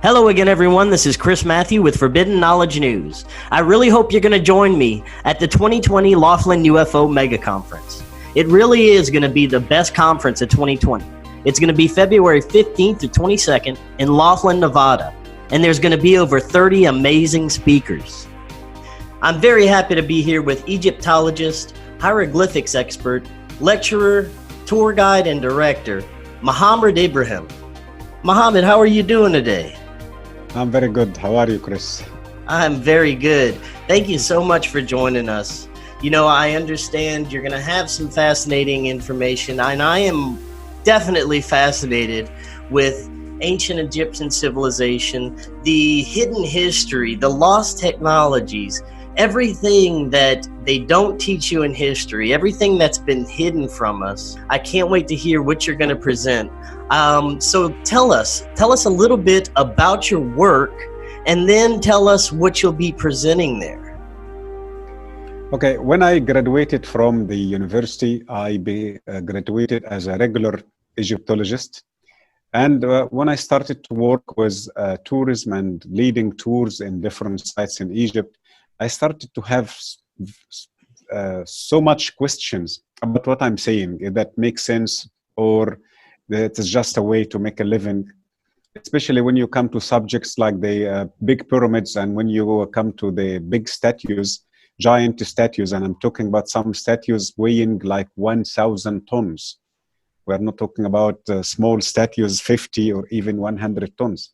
Hello again, everyone. This is Chris Mathieu with Forbidden Knowledge News. I really hope you're going to join me at the 2020 Laughlin UFO Mega Conference. It really is going to be the best conference of 2020. It's going to be February 15th to 22nd in Laughlin, Nevada, and there's going to be over 30 amazing speakers. I'm very happy to be here with Egyptologist, hieroglyphics expert, lecturer, tour guide, and director, Mohammed Ibrahim. Mohammed, how are you doing today? I'm very good. How are you, Chris? I'm very good. Thank you so much for joining us. You know, I understand you're going to have some fascinating information, and I am definitely fascinated with ancient Egyptian civilization, the hidden history, the lost technologies, everything that they don't teach you in history, everything that's been hidden from us. I can't wait to hear what you're going to present. So tell us a little bit about your work, and then tell us what you'll be presenting there. Okay, when I graduated from the university, I graduated as a regular Egyptologist. And when I started to work with tourism and leading tours in different sites in Egypt, I started to have so much questions about what I'm saying, if that makes sense or that is just a way to make a living, especially when you come to subjects like the big pyramids and when you come to the big statues, giant statues, and I'm talking about some statues weighing like 1,000 tons. We're not talking about small statues, 50 or even 100 tons.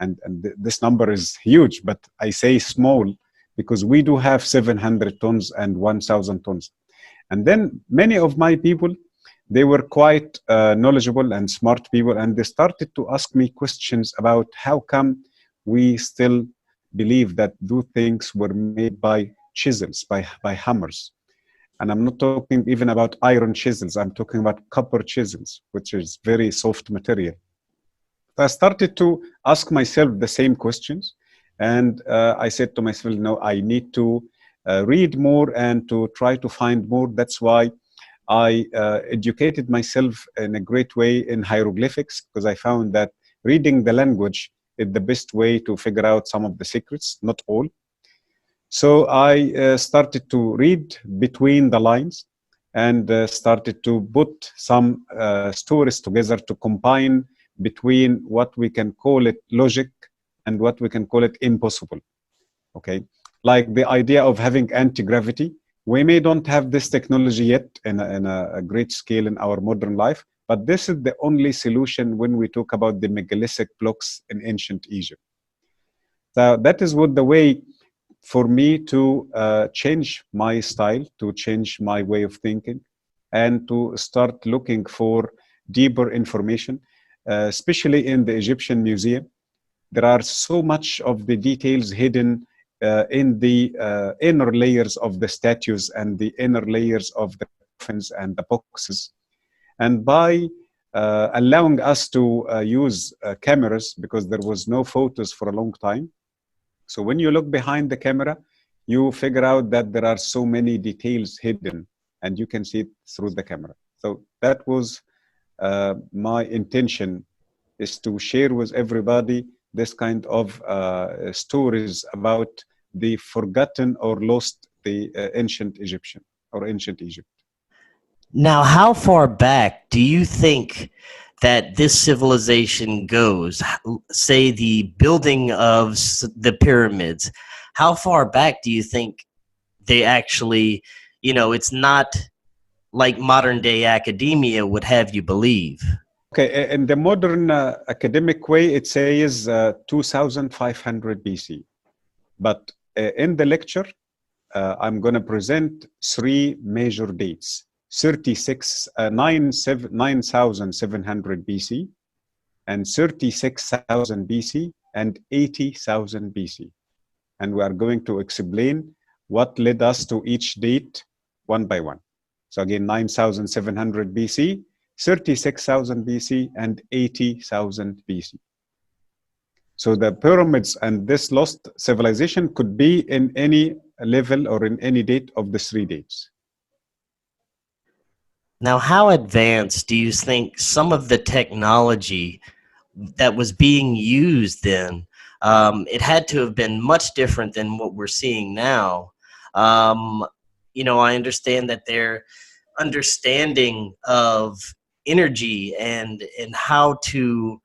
And this number is huge, but I say small because we do have 700 tons and 1,000 tons. And then many of my people, they were quite knowledgeable and smart people, and they started to ask me questions about how come we still believe that those things were made by chisels, by hammers. And I'm not talking even about iron chisels, I'm talking about copper chisels, which is very soft material. So I started to ask myself the same questions, and I said to myself, no, I need to read more and to try to find more. That's why I educated myself in a great way in hieroglyphics, because I found that reading the language is the best way to figure out some of the secrets, not all. So I started to read between the lines and started to put some stories together to combine between what we can call it logic and what we can call it impossible. Okay, like the idea of having anti-gravity. We may don't have this technology yet in a great scale in our modern life, but this is the only solution when we talk about the megalithic blocks in ancient Egypt. So that is what the way for me to change my style, to change my way of thinking, and to start looking for deeper information, especially in the Egyptian Museum. There are so much of the details hidden in the inner layers of the statues and the inner layers of the coffins and the boxes. And by allowing us to use cameras, because there was no photos for a long time. So when you look behind the camera, you figure out that there are so many details hidden and you can see it through the camera. So that was my intention, is to share with everybody this kind of stories about the forgotten or lost the ancient Egyptian or ancient Egypt. Now, how far back do you think that this civilization goes? Say the building of the pyramids, how far back do you think they actually, it's not like modern day academia would have you believe? Okay, in the modern academic way, it says 2500 BC. But in the lecture, I'm going to present three major dates: 9700 BC, and 36,000 BC, and 80,000 BC. And we are going to explain what led us to each date one by one. So again, 9700 BC, 36,000 BC, and 80,000 BC. So the pyramids and this lost civilization could be in any level or in any date of the 3 dates. Now, how advanced do you think some of the technology that was being used then, it had to have been much different than what we're seeing now. I understand that their understanding of energy and how to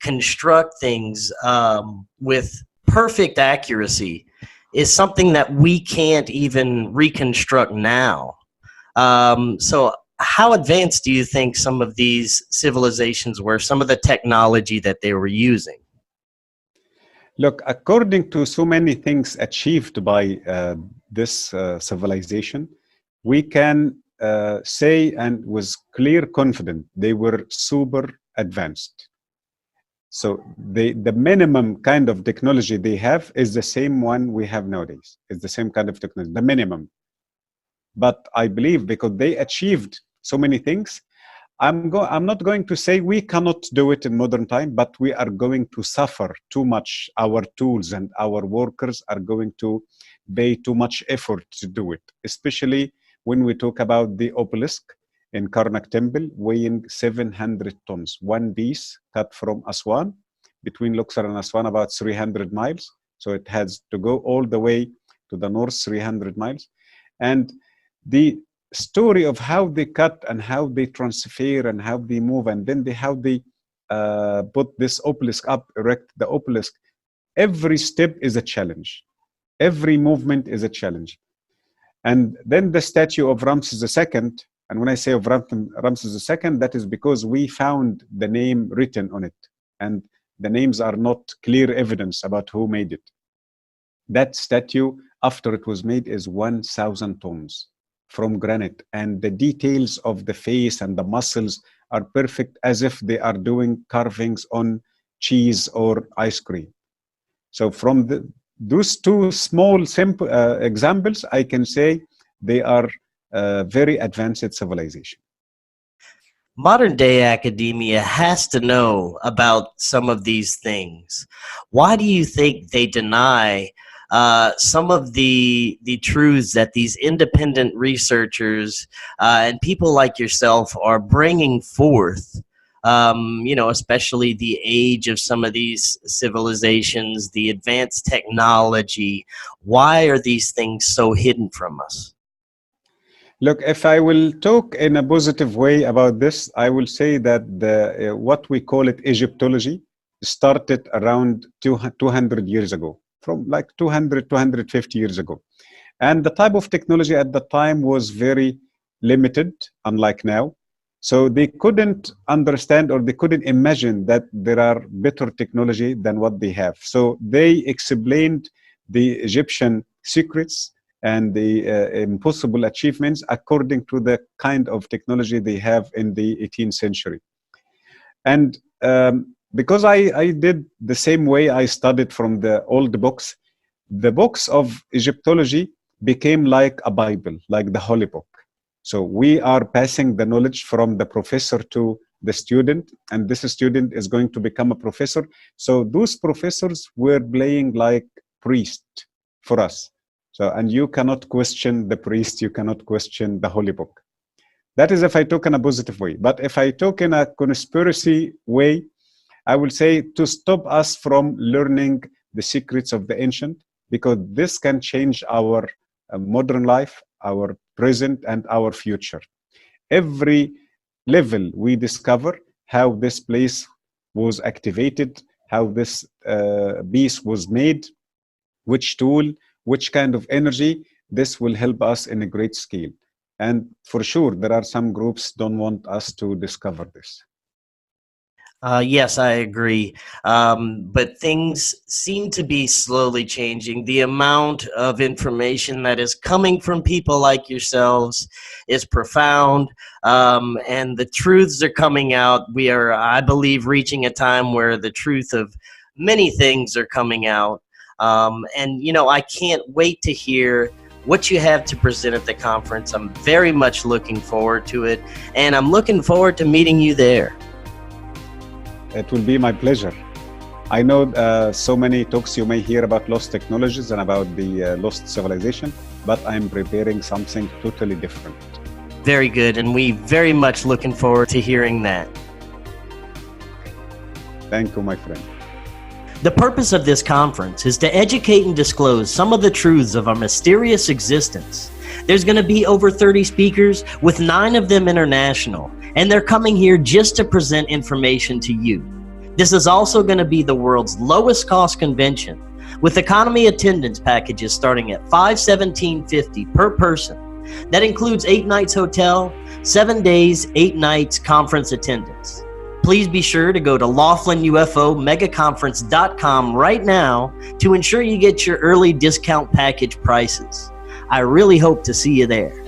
construct things with perfect accuracy is something that we can't even reconstruct now. So how advanced do you think some of these civilizations were, some of the technology that they were using? Look, according to so many things achieved by this civilization, we can say and with clear confidence they were super advanced. So the minimum kind of technology they have is the same one we have nowadays. It's the same kind of technology, the minimum. But I believe because they achieved so many things, I'm not going to say we cannot do it in modern time, but we are going to suffer too much. Our tools and our workers are going to pay too much effort to do it, especially when we talk about the obelisk in Karnak Temple, weighing 700 tons. One piece cut from Aswan, between Luxor and Aswan, about 300 miles. So it has to go all the way to the north, 300 miles. And the story of how they cut and how they transfer and how they move, and then how they put this obelisk up, erect the obelisk, every step is a challenge. Every movement is a challenge. And then the statue of Ramses II, and when I say of Ramses II, that is because we found the name written on it. And the names are not clear evidence about who made it. That statue, after it was made, is 1,000 tons from granite. And the details of the face and the muscles are perfect, as if they are doing carvings on cheese or ice cream. So from those two small simple examples, I can say they are very advanced civilization. Modern day academia has to know about some of these things. Why do you think they deny some of the truths that these independent researchers and people like yourself are bringing forth? Especially the age of some of these civilizations, the advanced technology. Why are these things so hidden from us? Look, if I will talk in a positive way about this, I will say that what we call it Egyptology started around 200 years ago, from like 200, 250 years ago. And the type of technology at the time was very limited, unlike now. So they couldn't understand, or they couldn't imagine that there are better technology than what they have. So they explained the Egyptian secrets and the impossible achievements according to the kind of technology they have in the 18th century. And because I did the same way, I studied from the old books, the books of Egyptology became like a Bible, like the Holy Book. So we are passing the knowledge from the professor to the student, and this student is going to become a professor. So those professors were playing like priest for us. So, and you cannot question the priest, you cannot question the Holy Book. That is if I talk in a positive way. But if I talk in a conspiracy way, I will say to stop us from learning the secrets of the ancient, because this can change our modern life, our present, and our future. Every level we discover how this place was activated, how this piece was made, which tool, which kind of energy, this will help us in a great scale. And for sure, there are some groups don't want us to discover this. Yes, I agree. But things seem to be slowly changing. The amount of information that is coming from people like yourselves is profound, and the truths are coming out. We are, I believe, reaching a time where the truth of many things are coming out. I can't wait to hear what you have to present at the conference. I'm very much looking forward to it, and I'm looking forward to meeting you there. It will be my pleasure. I know so many talks you may hear about lost technologies and about the lost civilization, but I'm preparing something totally different. Very good, and we very much looking forward to hearing that. Thank you, my friend. The purpose of this conference is to educate and disclose some of the truths of our mysterious existence. There's going to be over 30 speakers, with 9 of them international, and they're coming here just to present information to you. This is also going to be the world's lowest cost convention, with economy attendance packages starting at $517.50 per person. That includes 8 nights hotel, 7 days, 8 nights conference attendance. Please be sure to go to Laughlin UFO Mega Conference.com right now to ensure you get your early discount package prices. I really hope to see you there.